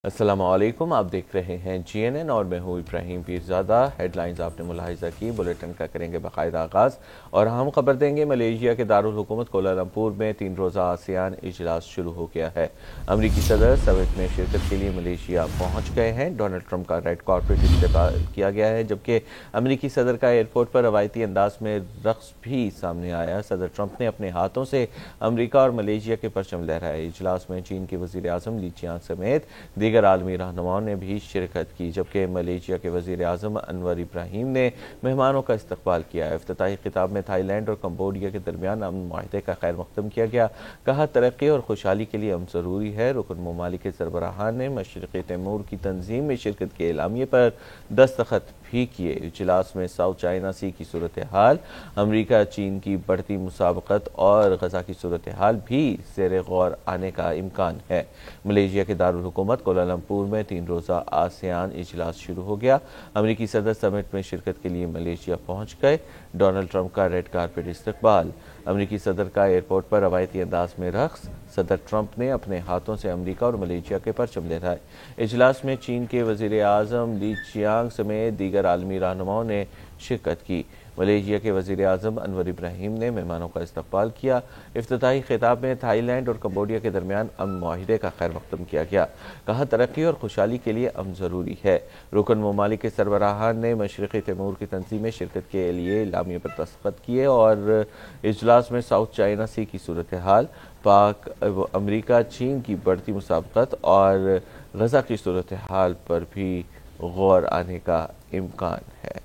अस्सलामु अलैकुम। आप देख रहे हैं GNN और मैं हूँ इब्राहिम पीरज़ादा। हेडलाइंस आपने मुलाहिज़ा की, बुलेटिन का करेंगे बाकायदा आगाज़ और हम खबर देंगे मलेशिया के दारुल हुकूमत कोलालमपुर में 3 रोज़ा आसियान इजलास शुरू हो गया है। अमरीकी सदर समिट में शिरकत के लिए मलेशिया पहुँच गए हैं। डोनाल्ड ट्रंप का रेड कार्पेट इस्तेमाल किया गया है, जबकि अमरीकी सदर का एयरपोर्ट पर रवायती अंदाज में रक़्स भी सामने आया। सदर ट्रंप ने अपने हाथों से अमरीका और मलेशिया के परचम लहराए। इजलास में चीन के वज़ीर आज़म ली चियांग समेत दीगर आलमी रहनुमाओं ने भी शिरकत की, जबकि मलेशिया के वज़ीर आज़म अनवर इब्राहिम ने मेहमानों का इस्तकबाल किया। इफ्तिताही खिताब में थाईलैंड और कंबोडिया के दरमियान अमन माहिदे का खैर मक़दम किया गया। कहा, तरक्की और खुशहाली के लिए अमन ज़रूरी है। रुकन ममालिक के सरबराहान ने मशरिक़ी तैमूर की तंजीम में शिरकत के एलामिये पर दस्तखत भी किए। इजलास में साउथ चाइना सी की सूरत हाल, अमरीका चीन की बढ़ती मुसाबकत और गजा की सूरत हाल भी ज़ेर गौर आने का इम्कान है। मलेशिया के दारुल हुकूमत कोलालमपुर में 3 रोज़ा आसियान इजलास शुरू हो गया। अमरीकी सदर समिट में शिरकत के लिए मलेशिया पहुँच गए। डोनाल्ड ट्रंप का रेड कार्पेट इस्तकबाल, अमरीकी सदर का एयरपोर्ट पर रवायती अंदाज में रक़्स। सदर ट्रंप ने अपने हाथों से अमरीका और मलेशिया के परचम लहराए। इजलास में चीन के वज़ीर आज़म ली चियांग समेत दीगर आलमी रहनुमाओं ने शिरकत की। मलेशिया के वज़ीर आज़म अनवर इब्राहिम ने मेहमानों का इस्तकबाल किया। इफ्तिताही खिताब में थाईलैंड और कंबोडिया के दरमियान अमन माहिदे का खैर मक़दम किया गया। कहा, तरक्की और खुशहाली के लिए अमन ज़रूरी है। रुकन ममालिक के सरबराहान ने मशरिक़ी तैमूर की तंजीम में शिरकत के लिए एलामिये पर दस्तखत किए और इजलास में साउथ चाइना सी की सूरत हाल, पाक अमरीका चीन की बढ़ती मुसाबकत और गजा की सूरत हाल पर भी गौर आने का इम्कान है।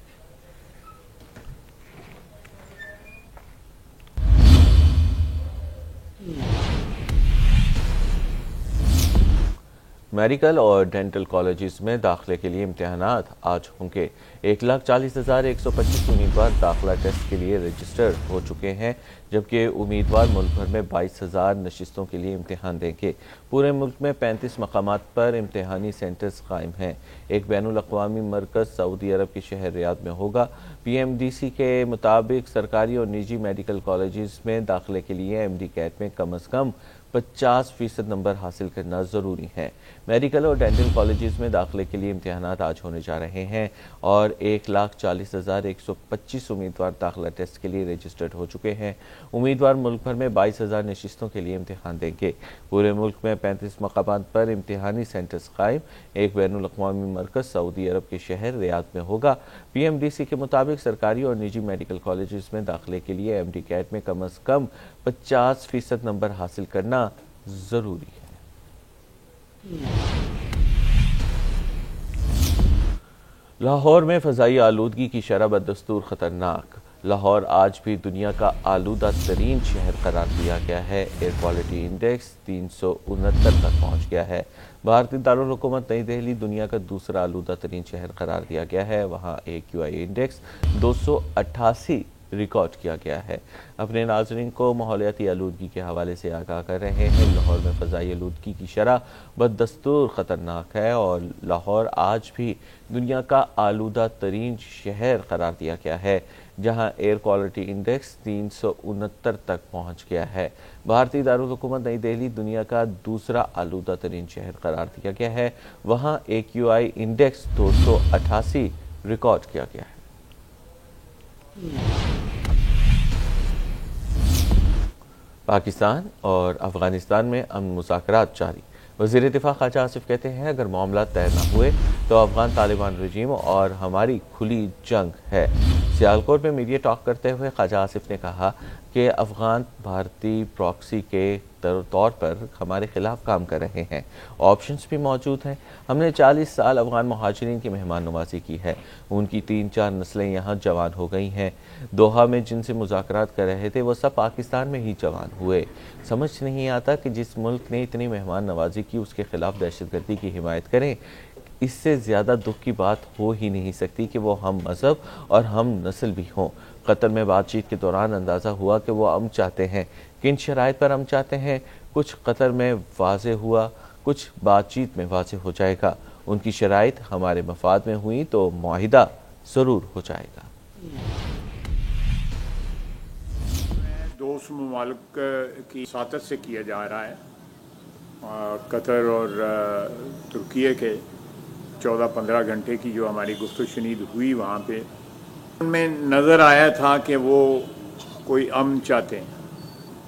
मेडिकल और डेंटल कॉलेजेस में दाखिले के लिए इम्तहानात आज होंगे। 1,40,125 उम्मीदवार दाखिला टेस्ट के लिए रजिस्टर हो चुके हैं, जबकि उम्मीदवार मुल्क भर में 22,000 नशिस्तों के लिए इम्तहान देंगे। पूरे मुल्क में 35 मकामात पर इम्तहानी सेंटर्स कायम हैं। एक बैनुल-अक़वामी मरकज़ सऊदी अरब के शहर रियाद में होगा। PMDC के मुताबिक सरकारी और निजी मेडिकल कॉलेजेस में दाखिले के लिए MD कैट में कम अज़ कम 50% नंबर हासिल करना ज़रूरी है। मेडिकल और डेंटल कॉलेजेस में दाखिले के लिए इम्तहानात आज होने जा रहे हैं और 1,40,125 उम्मीदवार दाखिला टेस्ट के लिए रजिस्टर्ड हो चुके हैं। उम्मीदवार मुल्क भर में 22,000 नशिस्तों के लिए इम्तहान देंगे। पूरे मुल्क में 35 मकामात पर इम्तहानी सेंटर्स कायम। एक बैनुल-अक़वामी मरकज़ सऊदी अरब के शहर रियाद में होगा। PMDC के मुताबिक सरकारी और निजी मेडिकल कॉलेजेस में दाखिले के लिए MD कैट में कम अज़ कम 50% नंबर हासिल करना ज़रूरी है। लाहौर में फ़ज़ाई आलूदगी की शरह बदस्तूर ख़तरनाक। लाहौर आज भी दुनिया का आलूदा तरीन शहर करार दिया गया है। एयर क्वालिटी इंडेक्स 369 तक पहुँच गया है। भारतीय दारुल हुकूमत नई दिल्ली दुनिया का दूसरा आलूदा तरीन शहर करार दिया गया है। वहाँ AQI इंडेक्स 288 रिकॉर्ड किया गया है। अपने नाज़रीन को माहौलियाती आलूदगी के हवाले से आगाह कर रहे हैं। लाहौर में फ़ज़ाई आलूदगी की शरह बदस्तूर ख़तरनाक है और लाहौर आज भी दुनिया का आलूदा तरीन शहर करार दिया गया है, जहां एयर क्वालिटी इंडेक्स 369 तक पहुंच गया है। भारतीय दारुल हुकूमत नई दिल्ली दुनिया का दूसरा आलूदा तरीन शहर करार दिया गया है। वहां AQI इंडेक्स 288 रिकॉर्ड किया गया है। पाकिस्तान और अफगानिस्तान में अमन मुज़ाकरात जारी। वज़ीर दिफ़ा ख़ाजा आसिफ कहते हैं, अगर मामला तय न हुए तो अफगान तालिबान रजीम और हमारी खुली जंग है। सियालकोट में मीडिया टॉक करते हुए ख़ाजा आसिफ ने कहा कि अफगान भारतीय प्रॉक्सी के तौर पर हमारे खिलाफ काम कर रहे हैं। ऑप्शंस भी मौजूद हैं। हमने 40 साल अफगान मुहाजिरीन की मेहमान नवाजी की है। उनकी 3-4 नस्लें यहाँ जवान हो गई हैं। दोहा में जिनसे मुज़ाकरात कर रहे थे वो सब पाकिस्तान में ही जवान हुए। समझ नहीं आता कि जिस मुल्क ने इतनी मेहमान नवाजी की उसके खिलाफ दहशतगर्दी की हिमायत करें। इससे ज़्यादा दुख की बात हो ही नहीं सकती कि वो हम मज़हब और हम नस्ल भी हों। कतर में बातचीत के दौरान अंदाज़ा हुआ कि वो अमन चाहते हैं। किन शराइत पर अमन चाहते हैं, कुछ कतर में वाज़े हुआ, कुछ बातचीत में वाज़े हो जाएगा। उनकी शराइत हमारे मफाद में हुई तो मुआहिदा ज़रूर हो जाएगा। दोस्त ममालिक की साथत से किया जा रहा है قطر اور ترکیہ کے 14-15 گھنٹے کی جو ہماری گفت و شنید ہوئی وہاں پہ، ان میں نظر آیا تھا کہ وہ کوئی امن چاہتے ہیں.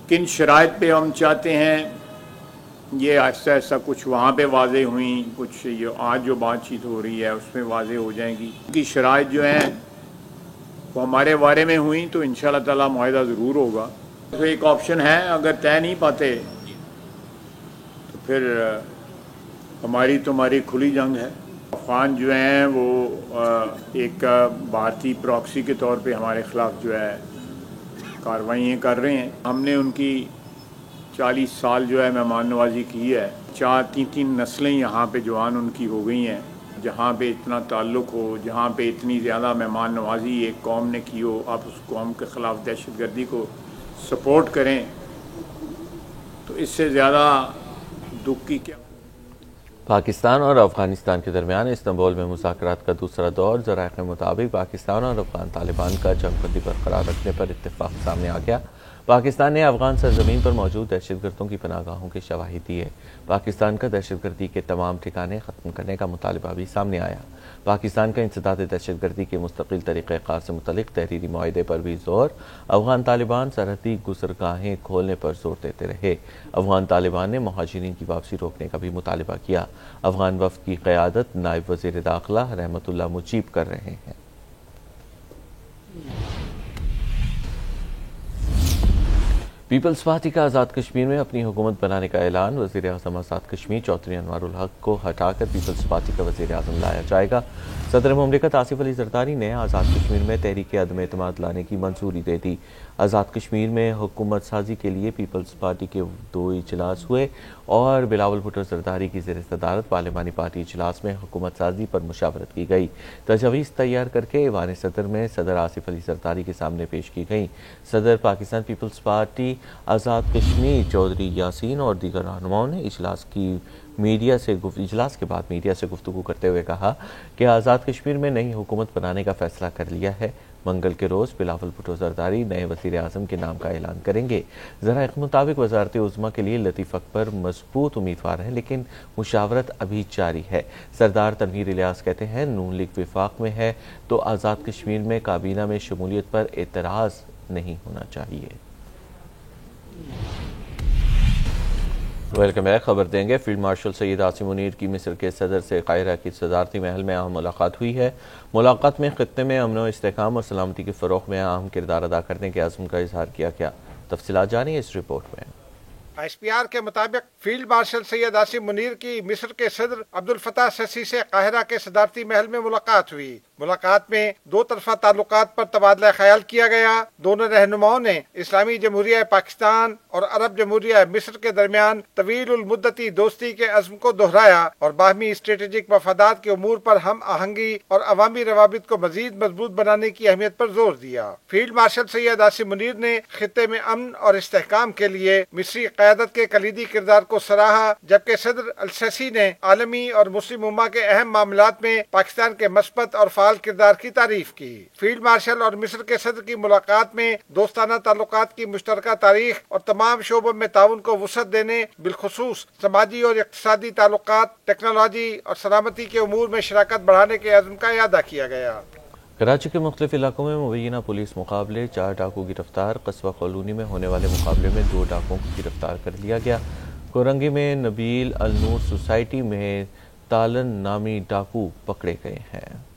کن شرائط پہ امن چاہتے ہیں یہ آہستہ آہستہ کچھ وہاں پہ واضح ہوئیں، کچھ یہ آج جو بات چیت ہو رہی ہے اس میں واضح ہو جائیں گی. ان کی شرائط جو ہیں وہ ہمارے بارے میں ہوئیں تو انشاءاللہ تعالی معاہدہ ضرور ہوگا. تو ایک آپشن ہے، اگر طے نہیں پاتے تو پھر ہماری تمہاری کھلی جنگ ہے. افغان جو ہیں وہ ایک بھارتی پراکسی کے طور پہ ہمارے خلاف جو ہے کارروائیاں کر رہے ہیں. ہم نے ان کی 40 سال جو ہے مہمان نوازی کی ہے. 3 نسلیں یہاں پہ جوان ان کی ہو گئی ہیں. جہاں پہ اتنا تعلق ہو، جہاں پہ اتنی زیادہ مہمان نوازی ایک قوم نے کی ہو، آپ اس قوم کے خلاف دہشت گردی کو سپورٹ کریں تو اس سے زیادہ دکھ کی کیا. پاکستان اور افغانستان کے درمیان استنبول میں مذاکرات کا دوسرا دور. ذرائع کے مطابق پاکستان اور افغان طالبان کا جنگ بندی برقرار رکھنے پر اتفاق سامنے آ گیا. پاکستان نے افغان سرزمین پر موجود دہشت گردوں کی پناہ گاہوں کی شواہد دی ہے. پاکستان کا دہشت گردی کے تمام ٹھکانے ختم کرنے کا مطالبہ بھی سامنے آیا. پاکستان کا انسداد دہشت گردی کے مستقل طریقہ کار سے متعلق تحریری معاہدے پر بھی زور. افغان طالبان سرحدی گزرگاہیں کھولنے پر زور دیتے رہے. افغان طالبان نے مہاجرین کی واپسی روکنے کا بھی مطالبہ کیا. افغان وفد کی قیادت نائب وزیر داخلہ رحمت اللہ مجیب کر رہے ہیں. پیپلز پارٹی کا آزاد کشمیر میں اپنی حکومت بنانے کا اعلان. وزیر اعظم آزاد کشمیر چودھری انوار الحق کو ہٹا کر پیپلز پارٹی کا وزیر اعظم لایا جائے گا. صدر مملکت آصف علی زرداری نے آزاد کشمیر میں تحریک عدم اعتماد لانے کی منظوری دے دی. آزاد کشمیر میں حکومت سازی کے لیے پیپلز پارٹی کے 2 اجلاس ہوئے اور بلاول بھٹو زرداری کی زیر صدارت پارلیمانی پارٹی اجلاس میں حکومت سازی پر مشاورت کی گئی. تجاویز تیار کر کے ایوان صدر میں صدر آصف علی زرداری کے سامنے پیش کی گئیں. صدر پاکستان پیپلز پارٹی آزاد کشمیر چودھری یاسین اور دیگر رہنماؤں نے اجلاس کے بعد میڈیا سے گفتگو کرتے ہوئے کہا کہ آزاد کشمیر میں نئی حکومت بنانے کا فیصلہ کر لیا ہے. منگل کے روز بلاول بھٹو زرداری نئے وزیر اعظم کے نام کا اعلان کریں گے. ذرائع کے مطابق وزارت عظمیٰ کے لیے لطیف اکبر مضبوط امیدوار ہیں، لیکن مشاورت ابھی جاری ہے. سردار تنویر الیاس کہتے ہیں نون لیگ وفاق میں ہے تو آزاد کشمیر میں کابینہ میں شمولیت پر اعتراض نہیں ہونا چاہیے. Welcome back. خبر دیں گے فیلڈ مارشل سید عاصم منیر کی مصر کے صدر سے قاہرہ کی صدارتی محل میں اہم ملاقات ہوئی ہے. ملاقات میں خطے میں امن و استحکام اور سلامتی کے فروغ میں اہم کردار ادا کرنے کے عزم کا اظہار کیا گیا. تفصیلات جانیے اس رپورٹ میں. ایس پی آر کے مطابق فیلڈ مارشل سید عاصم منیر کی مصر کے صدر عبد الفتاح السیسی سے قاہرہ کے صدارتی محل میں ملاقات ہوئی. ملاقات میں 2 طرفہ تعلقات پر تبادلہ خیال کیا گیا. دونوں رہنماؤں نے اسلامی جمہوریہ پاکستان اور عرب جمہوریہ مصر کے درمیان طویل المدتی دوستی کے عزم کو دہرایا اور باہمی اسٹریٹجک مفادات کے امور پر ہم آہنگی اور عوامی روابط کو مزید مضبوط بنانے کی اہمیت پر زور دیا. فیلڈ مارشل سید عاصم منیر نے خطے میں امن اور استحکام کے لیے مصری قیادت کے کلیدی کردار کو سراہا، جبکہ صدر السیسی نے عالمی اور مسلم امہ کے اہم معاملات میں پاکستان کے مثبت اور فعال کردار کی تعریف کی. فیلڈ مارشل اور مصر کے صدر کی ملاقات میں دوستانہ تعلقات کی مشترکہ تاریخ اور تمام شعبوں میں تعاون کو وسعت دینے، بالخصوص سماجی اور اقتصادی تعلقات، ٹیکنالوجی اور سلامتی کے امور میں شراکت بڑھانے کے عزم کا اعادہ کیا گیا. کراچی کے مختلف علاقوں میں مبینہ پولیس مقابلے. 4 ڈاکو گرفتار. قصبہ کالونی میں ہونے والے مقابلے میں 2 ڈاکوؤں کو گرفتار کر لیا گیا. کورنگی میں نبیل النور سوسائٹی میں تالن نامی ڈاکو پکڑے گئے ہیں.